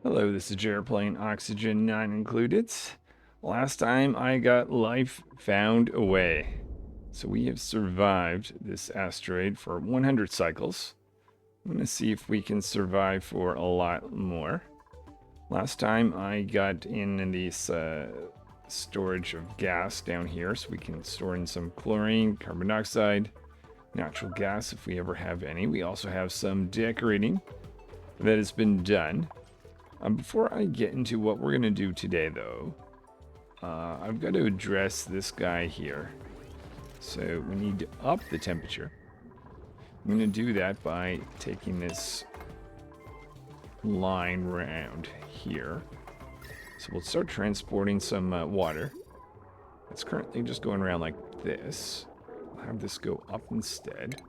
Hello, this is Jared playing Oxygen Not Included. Last time I got life found away. So we have survived this asteroid for 100 cycles. I'm going to see if we can survive for a lot more. Last time I got in this storage of gas down here, so we can store in some chlorine, carbon dioxide, natural gas if we ever have any. We also have some decorating that has been done. Before I get into what we're going to do today, though, I've got to address this guy here. So we need to up the temperature. I'm going to do that by taking this line round here. So we'll start transporting some water. It's currently just going around like this. I'll have this go up instead.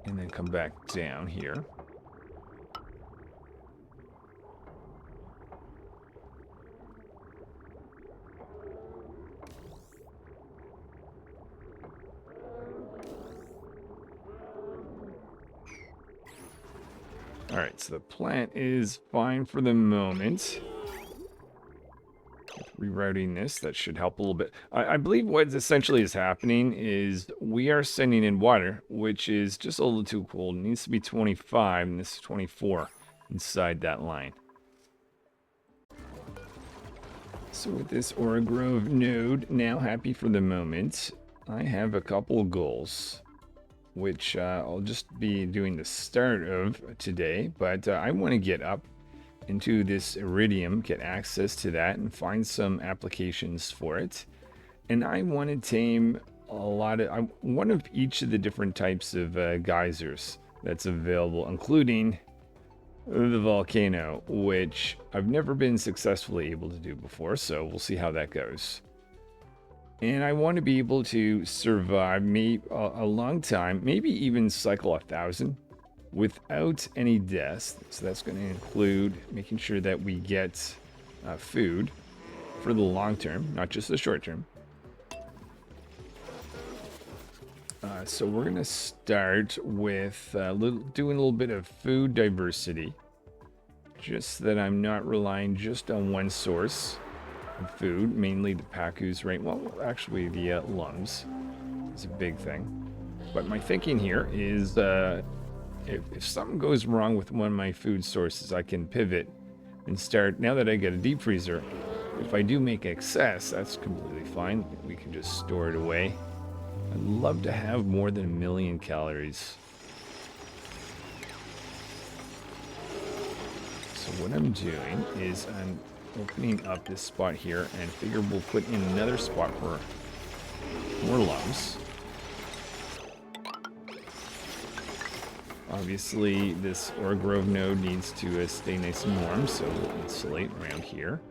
And then come back down here. Alright, so the plant is fine for the moment. Rerouting this, that should help a little bit. I believe what essentially is happening is we are sending in water, which is just a little too cold. It needs to be 25, and this is 24 inside that line. So with this Aura Grove node now happy for the moment, I have a couple of goals, which I'll just be doing the start of today, but I want to get up into this iridium, get access to that, and find some applications for it. And I want to tame one of each of the different types of geysers that's available, including the volcano, which I've never been successfully able to do before, so we'll see how that goes. And I want to be able to survive a long time, maybe even cycle 1,000 without any deaths. So that's going to include making sure that we get food for the long term, not just the short term. So we're going to start with doing a little bit of food diversity, just so that I'm not relying just on one source of food, mainly the Pacus, right? Well, actually the Lums is a big thing. But my thinking here is if something goes wrong with one of my food sources, I can pivot and start. Now that I get a deep freezer, if I do make excess, that's completely fine. We can just store it away. I'd love to have more than 1 million calories. So what I'm doing is I'm opening up this spot here, and figure we'll put in another spot for more lumps. Obviously, this Aura Grove node needs to stay nice and warm, so we'll insulate around here.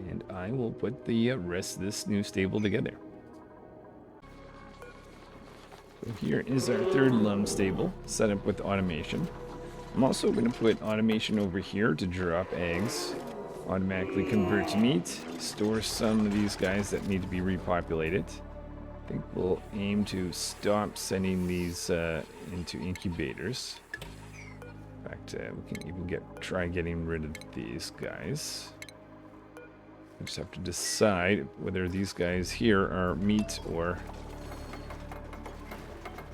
And I will put the rest of this new stable together. So here is our third lum stable, set up with automation. I'm also going to put automation over here to drop eggs, automatically convert to meat, store some of these guys that need to be repopulated. I think we'll aim to stop sending these into incubators. In fact, we can even try getting rid of these guys. We just have to decide whether these guys here are meat or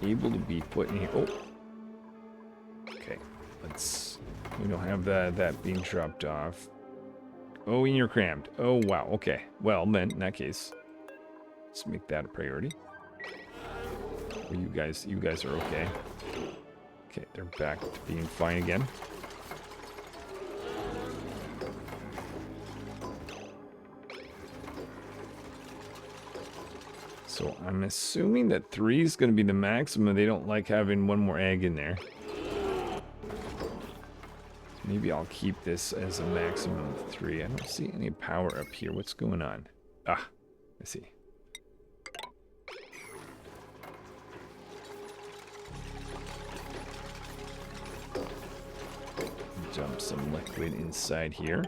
able to be put in here. Oh, okay. We don't have that being dropped off. Oh, and you're crammed. Oh, wow. Okay. Well, then, in that case, let's make that a priority. Oh, you guys are okay. Okay, they're back to being fine again. So I'm assuming that 3 is going to be the maximum. They don't like having one more egg in there. Maybe I'll keep this as a maximum of 3. I don't see any power up here. What's going on? Ah, I see. Dump some liquid inside here.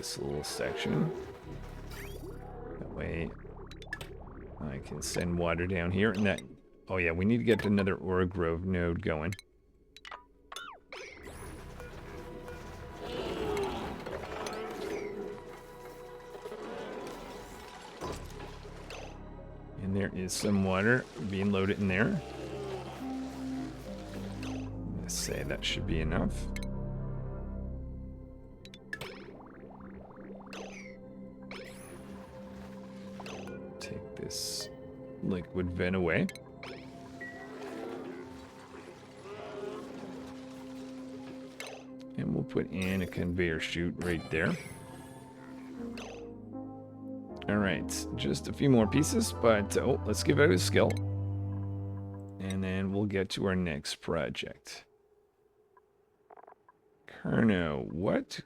this little section. That way I can send water down here. And that, oh yeah, we need to get another ore grove node going. And there is some water being loaded in there. Let's say that should be enough. Take this liquid vent away. And we'll put in a conveyor chute right there. Alright, just a few more pieces, but oh, let's give it a skill. And then we'll get to our next project. Kerno, what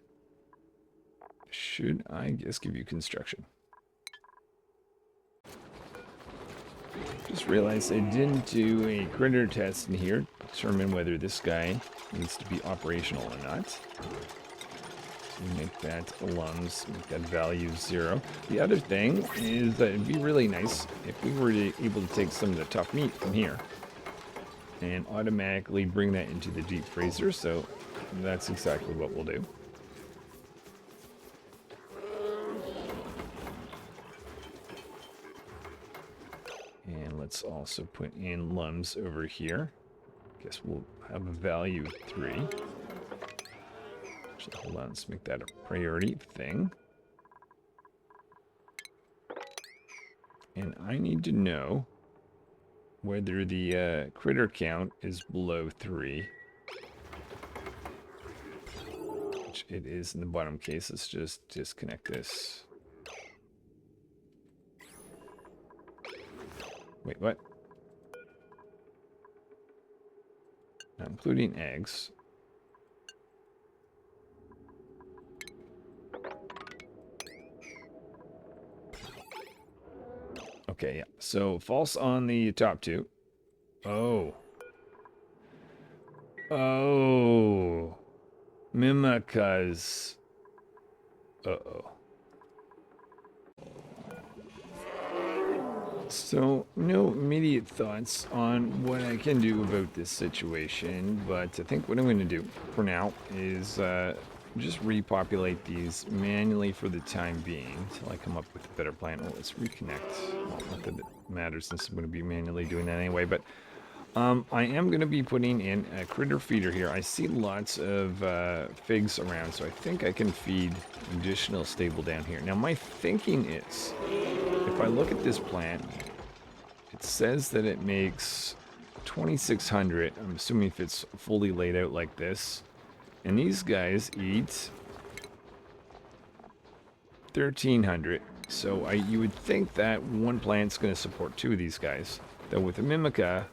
should I guess give you construction? Just realized I didn't do a critter test in here to determine whether this guy needs to be operational or not. So make that alums, make that value 0. The other thing is that it'd be really nice if we were able to take some of the tough meat from here and automatically bring that into the deep freezer. So that's exactly what we'll do. And let's also put in lums over here. Guess we'll have a value 3. Actually, hold on, let's make that a priority thing. And I need to know whether the critter count is below 3. Which it is in the bottom case. Let's just disconnect this. Wait, what? Not including eggs. Okay, yeah. So false on the top two. Oh. Oh. Mimicas. Uh-oh. So, no immediate thoughts on what I can do about this situation, but I think what I'm going to do for now is just repopulate these manually for the time being until I come up with a better plan. Oh, let's reconnect. Well, not that it matters since I'm going to be manually doing that anyway, but I am going to be putting in a critter feeder here. I see lots of figs around, so I think I can feed additional stable down here. Now, my thinking is, if I look at this plant, it says that it makes 2,600. I'm assuming if it's fully laid out like this. And these guys eat 1,300. So you would think that one plant's going to support 2 of these guys. Though with the Mimica,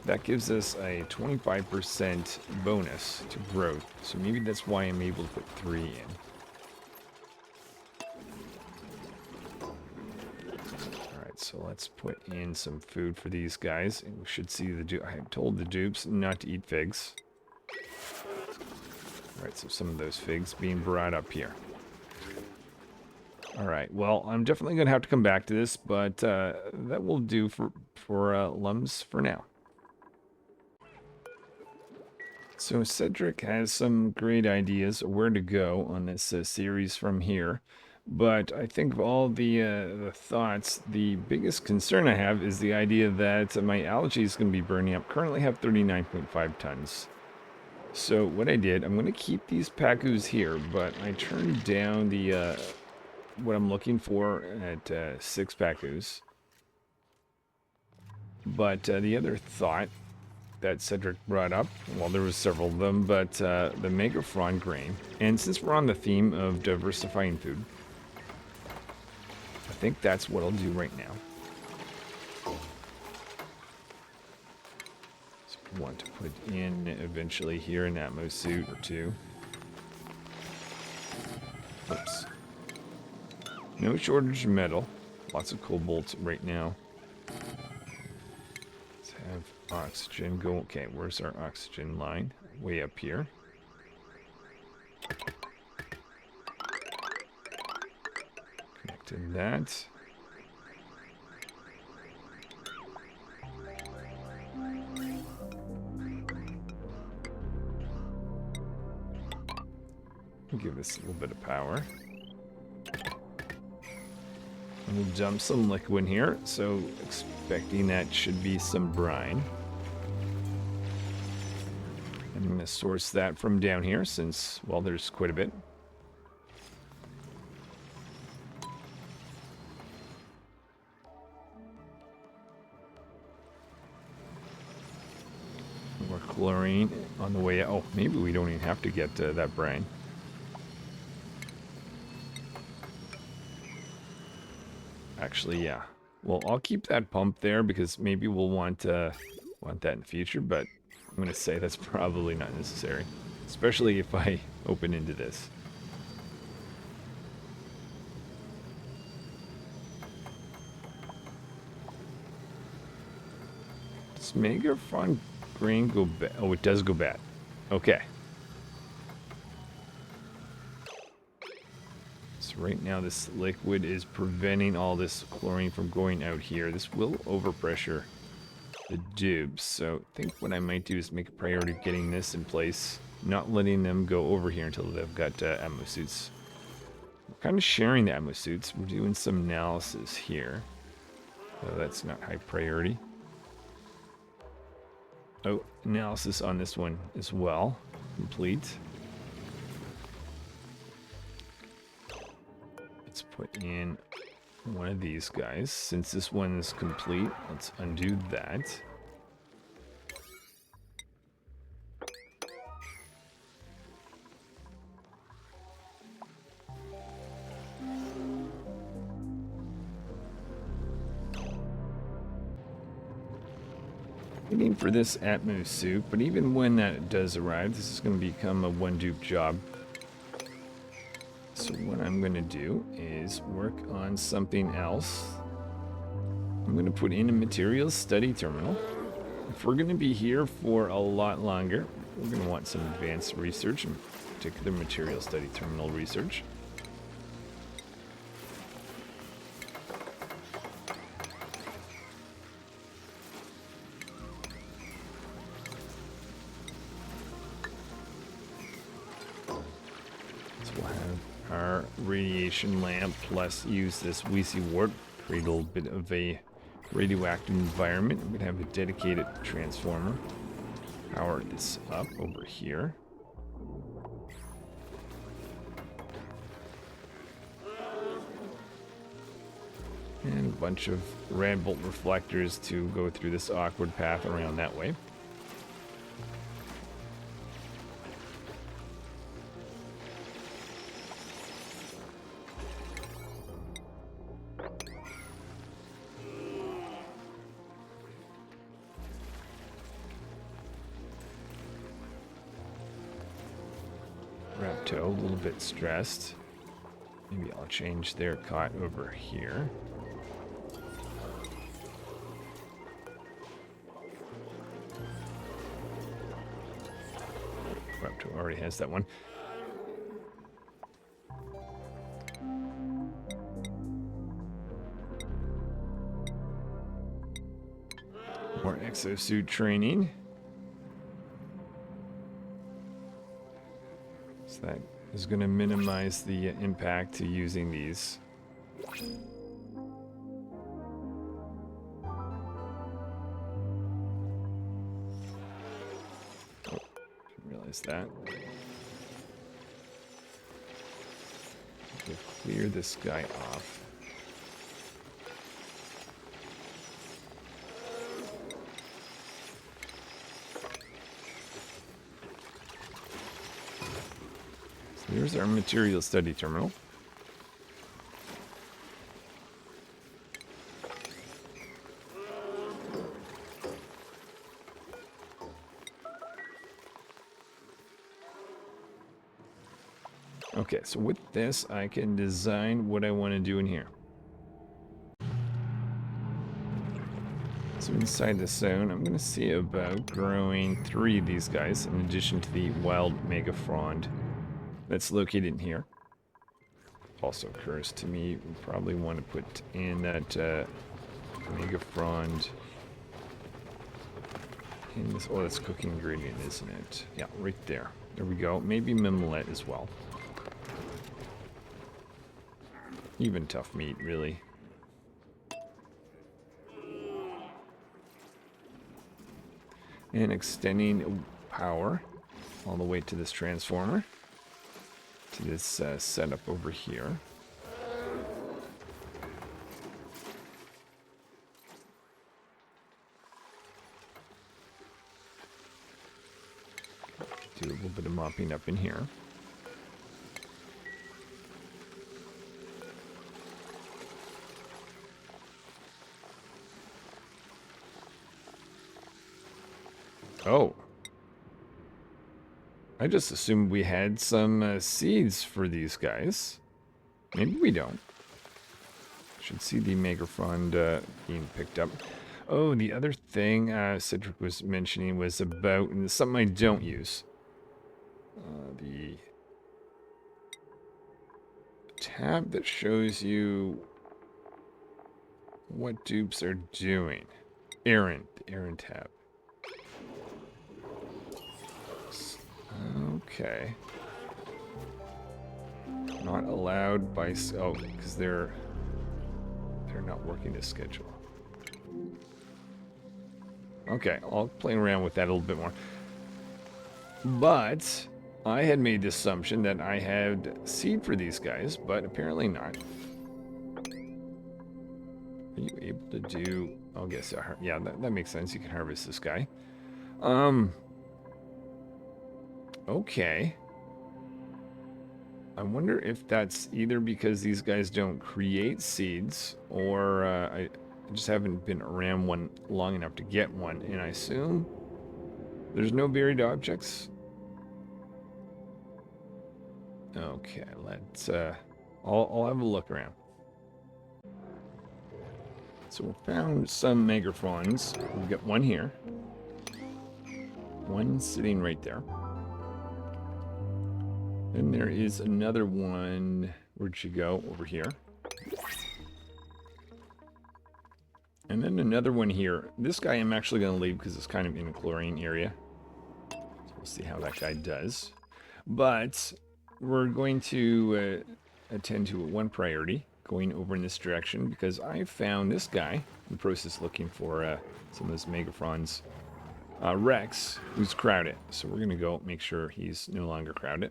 that gives us a 25% bonus to growth. So maybe that's why I'm able to put 3 in. So let's put in some food for these guys. And we should see the dupe. I told the dupes not to eat figs. Alright, so some of those figs being brought up here. Alright, well, I'm definitely going to have to come back to this, but that will do for lums for now. So Cedric has some great ideas where to go on this series from here. But I think of all the thoughts, the biggest concern I have is the idea that my algae is going to be burning up. Currently have 39.5 tons. So what I did, I'm going to keep these pacus here, but I turned down the what I'm looking for at 6 pacus. But the other thought that Cedric brought up, well, there was several of them, but the megapron grain. And since we're on the theme of diversifying food, I think that's what I'll do right now. So I want to put in eventually here an Atmos suit or 2. Oops. No shortage of metal. Lots of cobalt right now. Let's have oxygen go. Okay, where's our oxygen line? Way up here. to that. Give this a little bit of power. And we'll dump some liquid in here, so expecting that should be some brine. I'm going to source that from down here since, well, there's quite a bit. More chlorine on the way out. Oh, maybe we don't even have to get that brine. Actually, yeah. Well, I'll keep that pump there because maybe we'll want that in the future, but I'm going to say that's probably not necessary, especially if I open into this. Does megapron grain go bad? Oh, it does go bad. Okay. So right now this liquid is preventing all this chlorine from going out here. This will overpressure the dupes. So I think what I might do is make a priority of getting this in place, not letting them go over here until they've got ammo suits. We're kind of sharing the ammo suits. We're doing some analysis here. So that's not high priority. Oh, analysis on this one as well. Complete. Let's put in one of these guys. Since this one is complete, let's undo that. Waiting for this Atmos suit, but even when that does arrive, this is going to become a one dupe job. So what I'm going to do is work on something else. I'm going to put in a materials study terminal. If we're going to be here for a lot longer, we're going to want some advanced research, in particular materials study terminal research. Our radiation lamp, plus use this Weesey warp, create a little bit of a radioactive environment. I'm going to have a dedicated transformer power this up over here. And a bunch of rad bolt reflectors to go through this awkward path around that way. Rapto, a little bit stressed. Maybe I'll change their cot over here. Rapto already has that one. More exosuit training. That is going to minimize the impact to using these. Oh, didn't realize that. We'll clear this guy off. Here's our material study terminal. Okay, so with this, I can design what I want to do in here. So inside the zone, I'm going to see about growing 3 of these guys in addition to the wild megapron that's located in here. also occurs to me. We probably want to put in that megapron in this. Oh, that's cooking ingredient, isn't it? Yeah, right there. There we go. Maybe mimolette as well. Even tough meat, really. And extending power all the way to this transformer, to this setup over here. Do a little bit of mopping up in here. Oh. I just assumed we had some seeds for these guys. Maybe we don't. Should see the megapron being picked up. Oh, the other thing Cedric was mentioning was about, and something I don't use. The tab that shows you what dupes are doing. The Aaron tab. Okay. Not allowed by, oh, because they're not working to schedule. Okay, I'll play around with that a little bit more. But I had made the assumption that I had seed for these guys, but apparently not. Are you able to do? I guess yeah, that makes sense. You can harvest this guy. Okay. I wonder if that's either because these guys don't create seeds, or I just haven't been around one long enough to get one, and I assume there's no buried objects. Okay, let's I'll have a look around. So we found some megaprons. We've got one here. One sitting right there. Then there is another one. Where'd she go? Over here. And then another one here. This guy I'm actually going to leave because it's kind of in a chlorine area. So we'll see how that guy does. But we're going to attend to one priority, going over in this direction, because I found this guy in the process looking for some of those megaprons. Rex, who's crowded. So we're going to go make sure he's no longer crowded.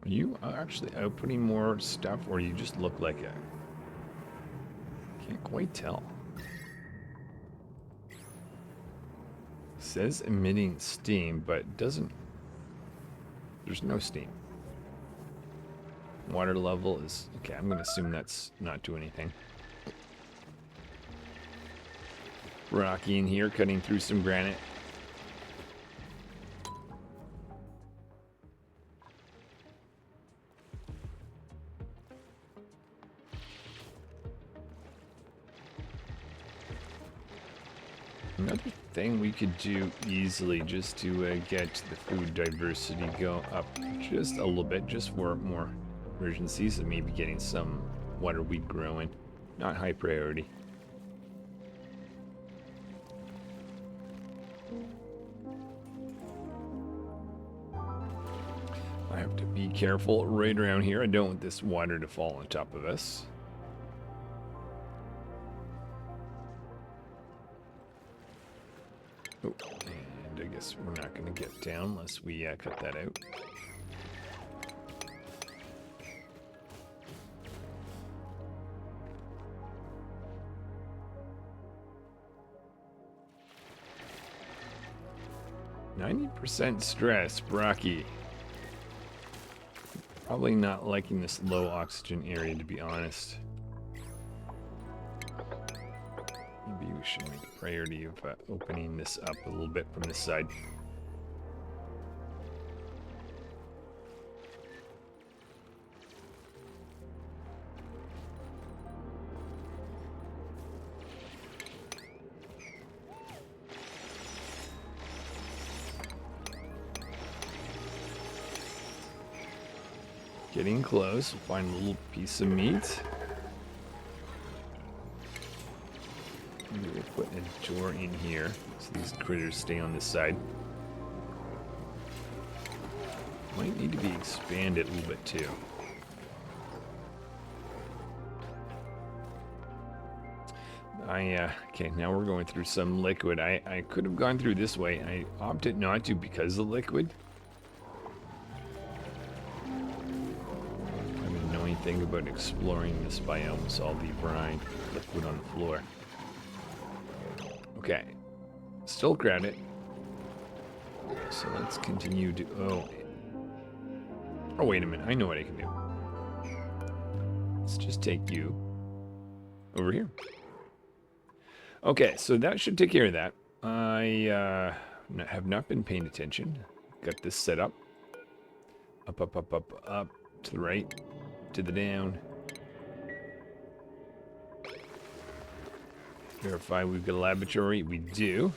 Are you actually outputting more stuff, or you just look like a... Can't quite tell. Says emitting steam, but doesn't... There's no steam. Water level is... Okay, I'm going to assume that's not doing anything. Rocky in here, cutting through some granite. Another thing we could do easily just to get the food diversity go up just a little bit, just for more emergencies, and maybe getting some water wheat growing. Not high priority. I have to be careful right around here. I don't want this water to fall on top of us. Oh, and I guess we're not going to get down unless we cut that out. %, stress, Brocky. Probably not liking this low oxygen area, to be honest. Maybe we should make a priority of opening this up a little bit from this side. Getting close. We'll find a little piece of meat. Maybe we'll put a door in here so these critters stay on this side. Might need to be expanded a little bit too. Okay, now we're going through some liquid. I could have gone through this way. I opted not to because of the liquid. Thing about exploring this biome is all the brine liquid on the floor. Okay, still granite. So let's continue to. Oh, wait a minute. I know what I can do. Let's just take you over here. Okay, so that should take care of that. I have not been paying attention. Got this set up. Up, up, up, up, up to the right. To the down. Verify we've got a laboratory. We do.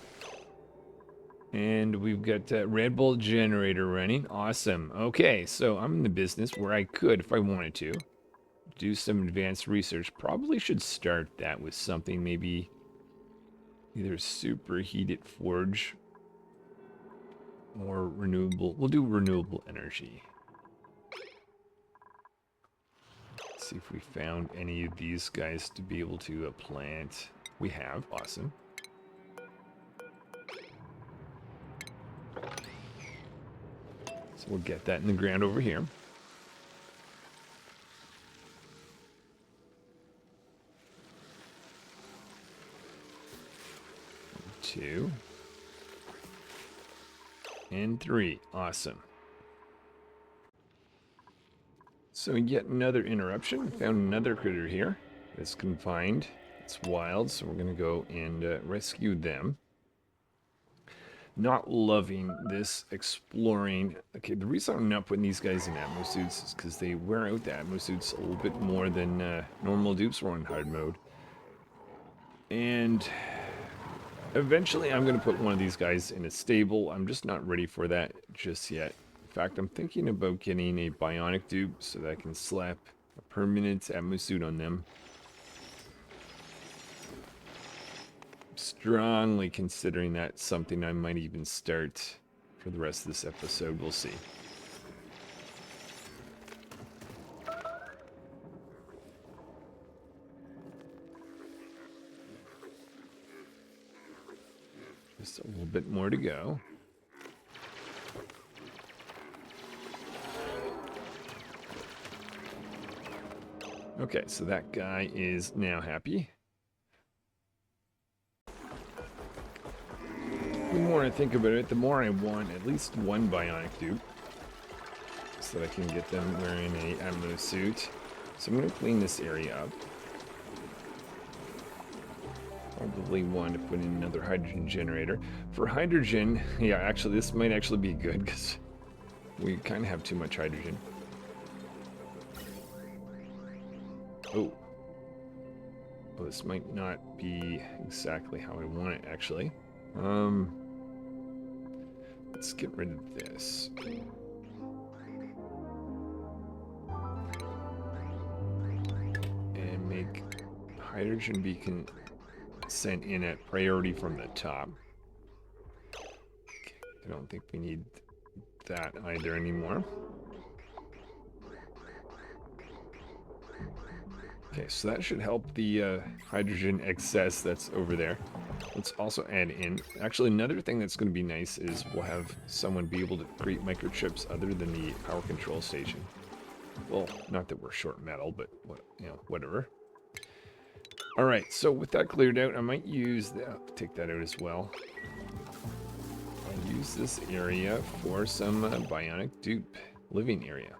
And we've got a Red Bull generator running. Awesome. Okay, so I'm in the business where I could, if I wanted to, do some advanced research. Probably should start that with something maybe either superheated forge or renewable. We'll do renewable energy. See if we found any of these guys to be able to plant. We have. Awesome. So we'll get that in the ground over here. Two. And three. Awesome. So yet another interruption. Found another critter here that's confined. It's wild, so we're going to go and rescue them. Not loving this exploring. Okay, the reason I'm not putting these guys in atmo suits is because they wear out the atmo suits a little bit more than normal dupes were in hard mode. And eventually I'm going to put one of these guys in a stable. I'm just not ready for that just yet. In fact, I'm thinking about getting a Bionic dupe so that I can slap a permanent atmo suit on them. Strongly considering that something I might even start for the rest of this episode. We'll see. Just a little bit more to go. Okay, so that guy is now happy. The more I think about it, the more I want at least one Bionic dupe so that I can get them wearing a ammo suit. So I'm going to clean this area up. Probably want to put in another hydrogen generator. For hydrogen, yeah, actually this might actually be good because we kind of have too much hydrogen. Oh, this might not be exactly how I want it actually. Let's get rid of this. And make hydrogen beacon sent in at priority from the top. Okay, I don't think we need that either anymore. Okay, so that should help the hydrogen excess that's over there. Let's also add in, actually another thing that's going to be nice is we'll have someone be able to create microchips other than the power control station. Well, not that we're short metal, but what, you know, whatever. All right, so with that cleared out, I might use that, take that out as well. I'll use this area for some Bionic dupe living area.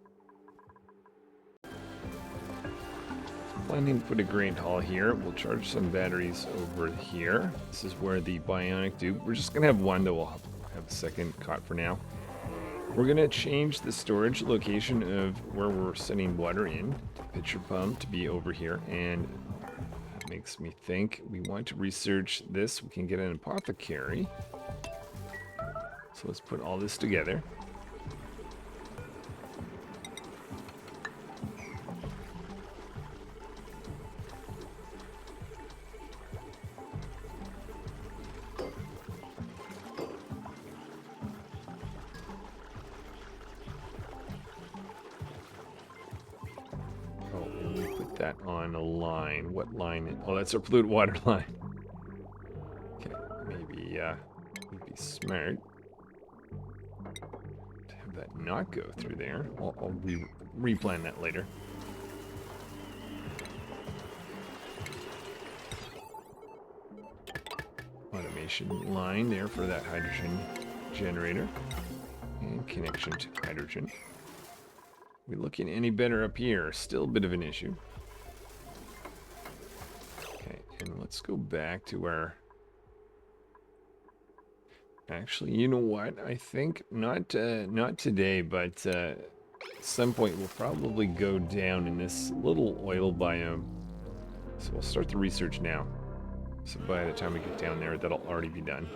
Planning to put a grain haul here. We'll charge some batteries over here. This is where the Bionic dupe. We're just gonna have one, though. We'll have a second caught for now. We're gonna change the storage location of where we're sending water in. Pitcher pump to be over here, and that makes me think we want to research this. We can get an apothecary. So let's put all this together. That on a line. What line? Oh, that's our polluted water line. Okay, maybe would be smart to have that not go through there. I'll replan that later. Automation line there for that hydrogen generator and connection to hydrogen. We looking any better up here? Still a bit of an issue. And let's go back to our... Actually, you know what? I think not today, but at some point we'll probably go down in this little oil biome. So we'll start the research now. So by the time we get down there, that'll already be done.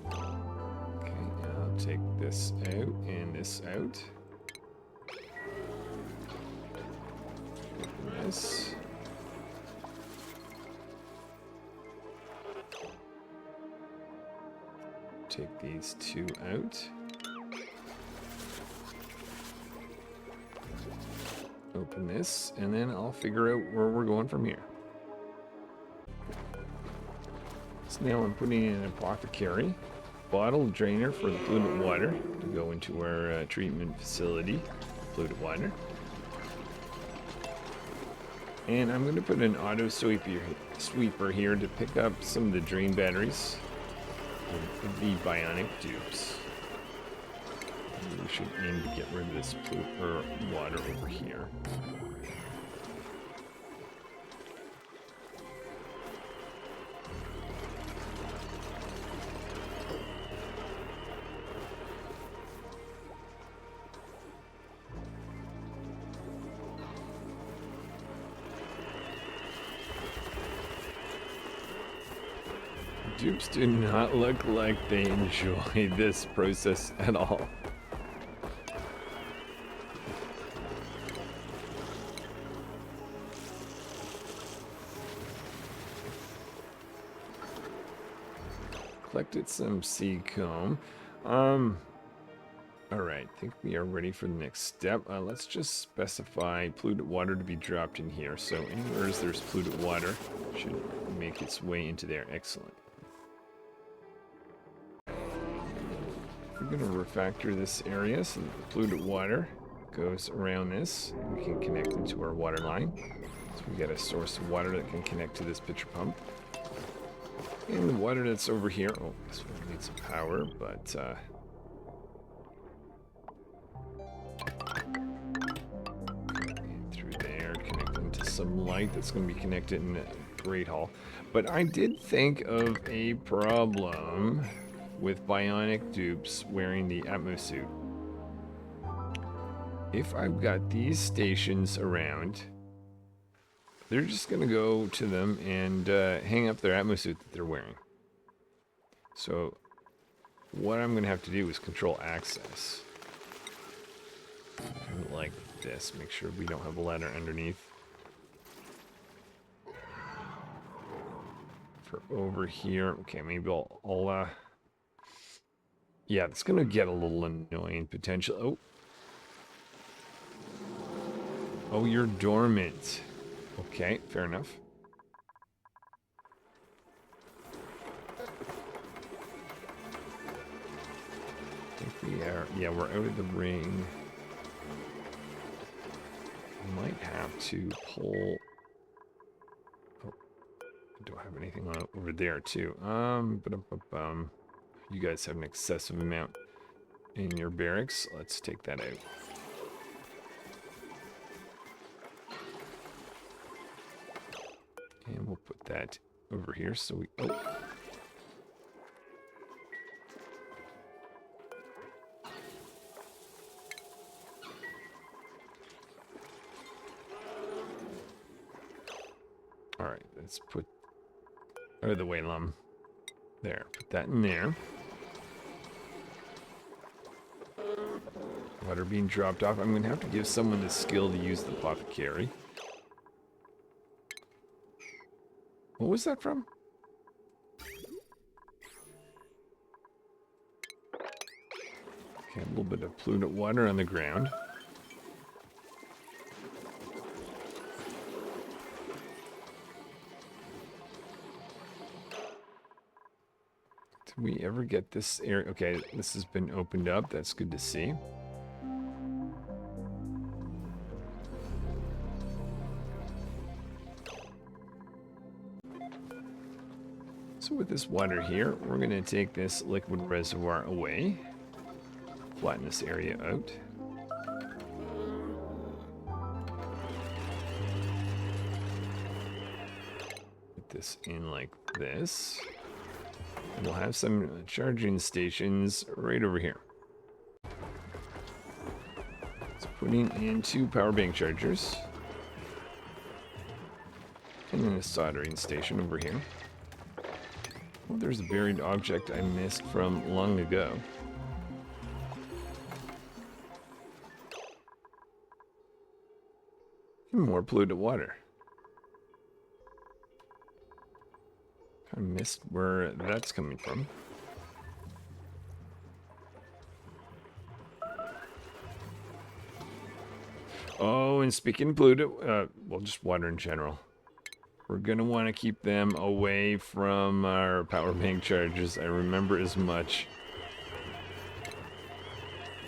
Okay, I'll take this out and this out. This. Take these two out. Open this, and then I'll figure out where we're going from here. So now I'm putting in an apothecary, bottle drainer for the polluted water to go into our treatment facility, polluted water. And I'm going to put an auto sweeper here to pick up some of the drain batteries of the Bionic dupes. We should aim to get rid of this water over here. Dupes do not look like they enjoy this process at all. Collected some seed comb. Alright, I think we are ready for the next step. Let's just specify polluted water to be dropped in here. So anywhere there's polluted water should make its way into there. Excellent. We're going to refactor this area so that the polluted water goes around this. We can connect into our water line. So we got a source of water that can connect to this pitcher pump. And the water that's over here, oh, this one needs some power, but and through there, connecting to some light that's going to be connected in a Great Hall. But I did think of a problem with Bionic dupes wearing the Atmo suit. If I've got these stations around, they're just gonna go to them and hang up their Atmo suit that they're wearing. So what I'm gonna have to do is control access. Like this, make sure we don't have a ladder underneath. For over here, okay, maybe I'll yeah, it's gonna get a little annoying potentially. Oh, you're dormant. Okay, fair enough. I think we are, yeah, we're out of the ring. Might have to pull. Oh, I don't have anything on over there too. You guys have an excessive amount. in your barracks. Let's take that out. And we'll put that over here so we... Oh. Alright, let's put... Out of the way, Lum. There, put that in there. Water being dropped off. I'm going to have to give someone the skill to use the apothecary. What was that from? Okay, a little bit of polluted water on the ground. Did we ever get this area? Okay, this has been opened up. That's good to see. So with this water here, we're going to take this liquid reservoir away. Flatten this area out. Put this in like this. And we'll have some charging stations right over here. So putting in 2 power bank chargers. And then a soldering station over here. Oh, there's a buried object I missed from long ago. And more polluted water. I missed where that's coming from. Oh, and speaking of polluted, well, just water in general. We're going to want to keep them away from our power bank charges. I remember as much.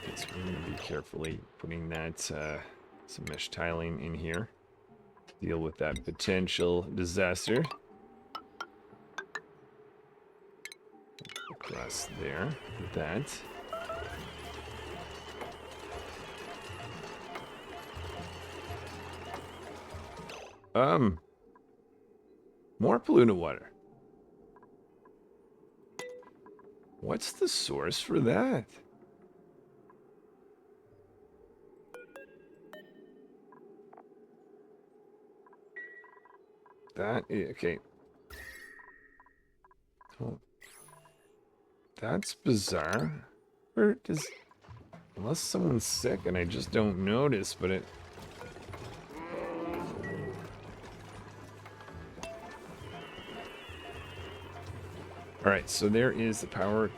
Okay, so we're going to be carefully putting that, some mesh tiling in here. Deal with that potential disaster. Across there with that. More polluted water. What's the source for that? Okay. Oh, that's bizarre. Where does... Unless someone's sick and I just don't notice, but it... Alright, so there is the power.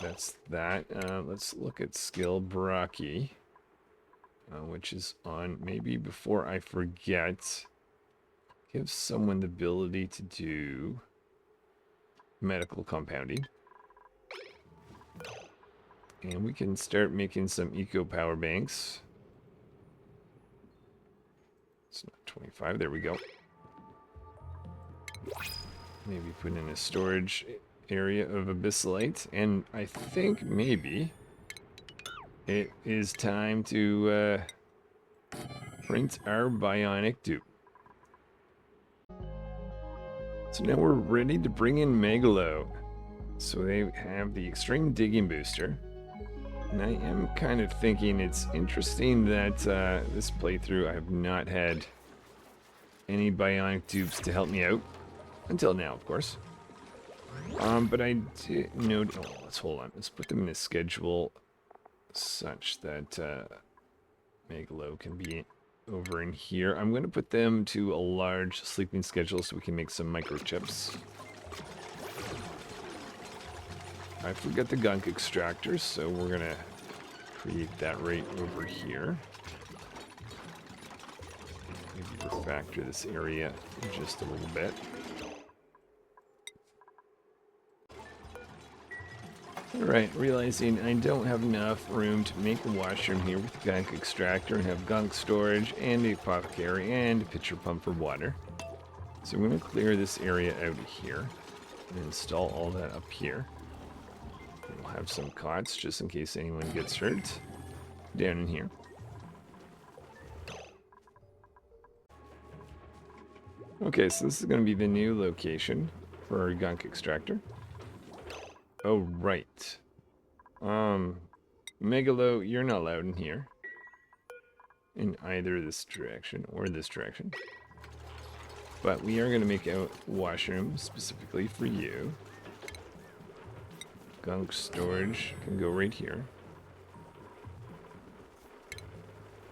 That's that. Let's look at skill Braki, which is on. Maybe before I forget, give someone the ability to do medical compounding. And we can start making some eco power banks. It's not 25. There we go. Maybe put in a storage area of abyssalite, and I think maybe it is time to print our Bionic dupe. So now we're ready to bring in Megalo. So they have the extreme digging booster, and I am kind of thinking it's interesting that this playthrough I have not had any Bionic dupes to help me out until now, of course. But I did note... Oh, let's hold on. Let's put them in a schedule such that Megalo can be over in here. I'm going to put them to a large sleeping schedule so we can make some microchips. I forgot the gunk extractors, so we're going to create that right over here. Maybe refactor this area just a little bit. Alright, realizing I don't have enough room to make a washroom here with the gunk extractor and have gunk storage and the apothecary and a pitcher pump for water. So I'm going to clear this area out of here and install all that up here. We'll have some cots just in case anyone gets hurt down in here. Okay, so this is going to be the new location for our gunk extractor. Oh, right. Megalo, you're not allowed in here. In either this direction or this direction. But we are going to make a washroom specifically for you. Gunk storage can go right here.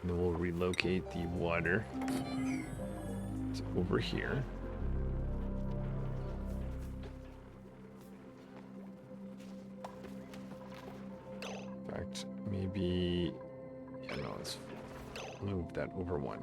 And then we'll relocate the water to over here. In fact, maybe... yeah, no, let's move that over one.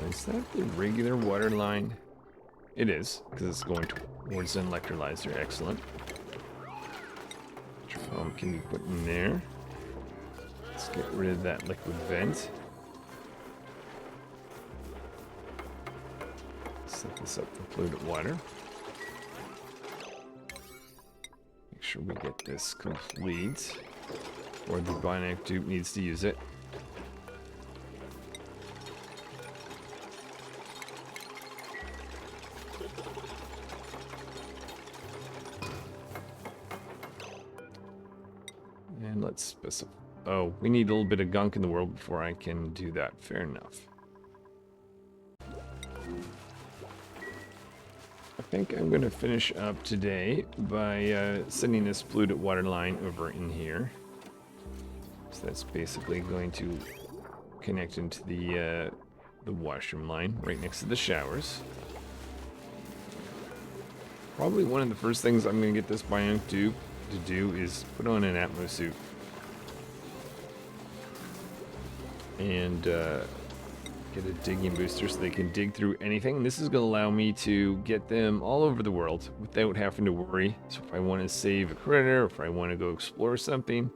Is that the regular water line? It is, because it's going towards an electrolyzer. Excellent. Pump can be put in there. Let's get rid of that liquid vent. Set this up for polluted water. Make sure we get this complete, or the Bionic dupe needs to use it. And let's specify. Oh, we need a little bit of gunk in the world before I can do that. Fair enough. I think I'm going to finish up today by sending this polluted water line over in here. So that's basically going to connect into the washroom line right next to the showers. Probably one of the first things I'm going to get this Bionic dupe to do is put on an Atmo suit and get a digging booster so they can dig through anything. And this is going to allow me to get them all over the world without having to worry. So if I want to save a critter, if I want to go explore something,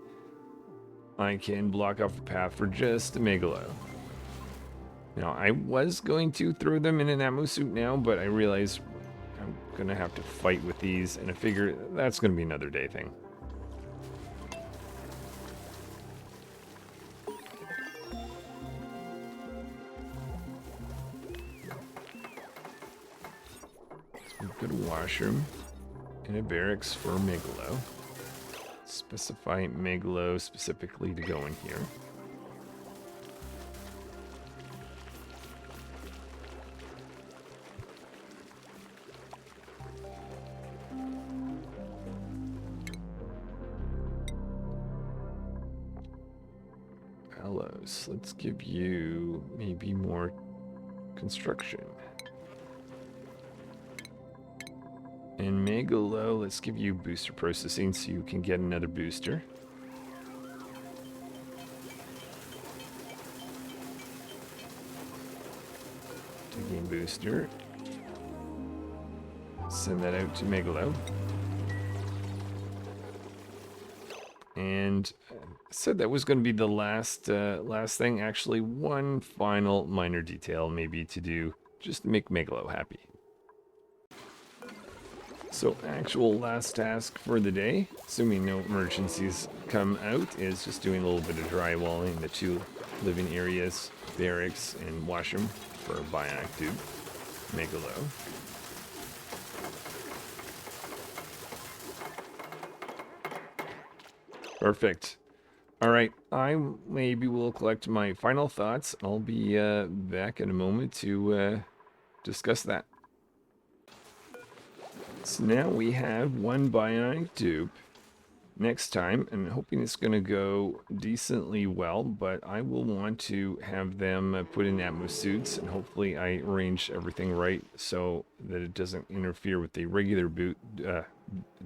I can block off the path for just a Megalo. Now, I was going to throw them in an Atmo suit now, but I realized I'm going to have to fight with these, and I figure that's going to be another day thing. So we've got a washroom and a barracks for Megalo. Specify Megalo specifically to go in here. Fellows, let's give you maybe more construction. And Megalo, let's give you booster processing so you can get another booster. Digging booster. Send that out to Megalo. And said that was going to be the last thing. Actually, one final minor detail maybe to do just to make Megalo happy. So actual last task for the day, assuming no emergencies come out, is just doing a little bit of drywalling the two living areas, barracks and washroom for Bionic dupe, Megalo. Perfect. All right, I maybe will collect my final thoughts. I'll be back in a moment to discuss that. So now we have one Bionic dupe. Next time, and I'm hoping it's going to go decently well, but I will want to have them put in Atmo suits, and hopefully I arrange everything right so that it doesn't interfere with the regular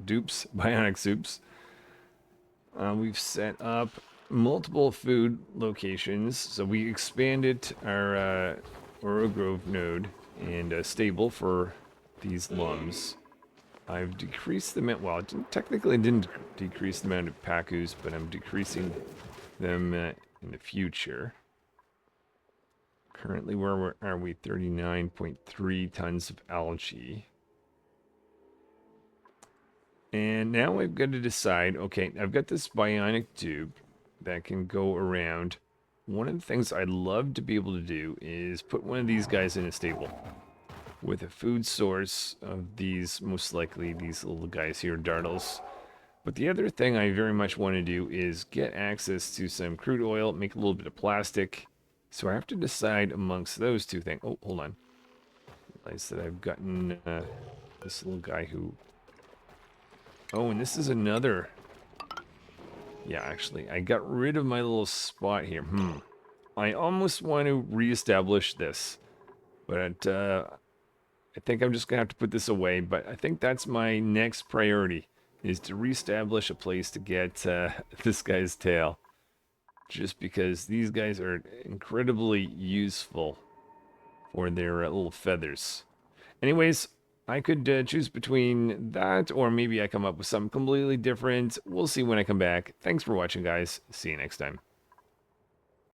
dupes, Bionic soups. We've set up multiple food locations. So we expanded our Oro Grove node and stable for these lums. I've decreased the amount, well, technically didn't decrease the amount of pacus, but I'm decreasing them in the future. Currently, where are we? 39.3 tons of algae. And now I've got to decide, okay, I've got this bionic dupe that can go around. One of the things I'd love to be able to do is put one of these guys in a stable with a food source of these, most likely these little guys here, dartles. But the other thing I very much want to do is get access to some crude oil, make a little bit of plastic. So I have to decide amongst those two things. Oh, hold on. I realize that I've gotten this little guy who... Oh, and this is another... Yeah, actually, I got rid of my little spot here. I almost want to reestablish this. But I think I'm just going to have to put this away. But I think that's my next priority, is to reestablish a place to get this guy's tail. Just because these guys are incredibly useful for their little feathers. Anyways, I could choose between that, or maybe I come up with something completely different. We'll see when I come back. Thanks for watching, guys. See you next time.